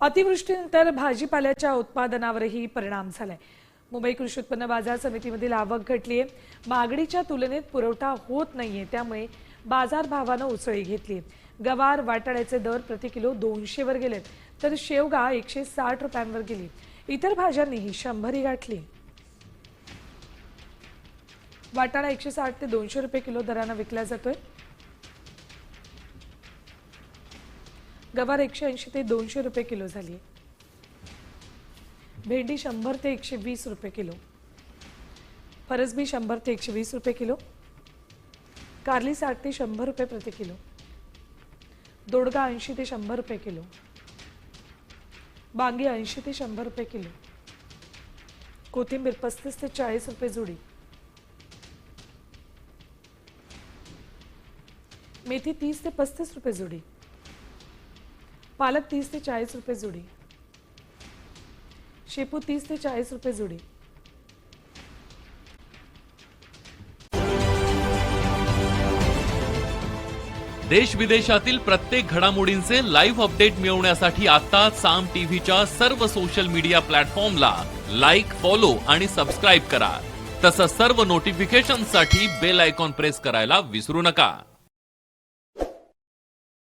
अतिवृष्टीनंतर भाजीपाल्याच्या उत्पादनावरही परिणाम झालाय। मुंबई कृषी उत्पन्न बाजार समितीमधील आवक घटली आहे। मागणीच्या तुलनेत पुरवठा होत नाहीये, त्यामुळे बाजारभावानं उसळी घेतली। गवार वाटाण्याचे दर प्रति किलो 200 वर गेलेत, तर शेवगा 160 रुपयांवर गेली। इतर भाज्यांनीही 100 गाठली। वाटाणा 160 ते 200 रुपये किलो दराने विकला जातोय। गवार 180 ते 200 रुपये किलो झाली। भेंडी 100 ते 120 रुपये किलो। फरसबी 100 ते 120 रुपये किलो। कारली 60 ते 100 रुपये प्रति किलो। दोडका 80 ते 100 रुपये किलो। वांगी 80 ते 100 रुपये किलो। कोथिंबीर 35 ते 40 रुपये जुडी। मेथी 30 ते 35 रुपये जुडी। पालक 30 ते 40 रुपये जुडी। शेपू 30 ते 40 रुपये जुडी। देश विदेशातील प्रत्येक घडामोडींचे लाईव्ह अपडेट मिळवण्यासाठी आता साम टीव्हीच्या सर्व सोशल मीडिया प्लॅटफॉर्मला लाईक, फॉलो आणि सबस्क्राईब करा। तसंच सर्व नोटिफिकेशनसाठी बेल आयकॉन प्रेस करायला विसरू नका।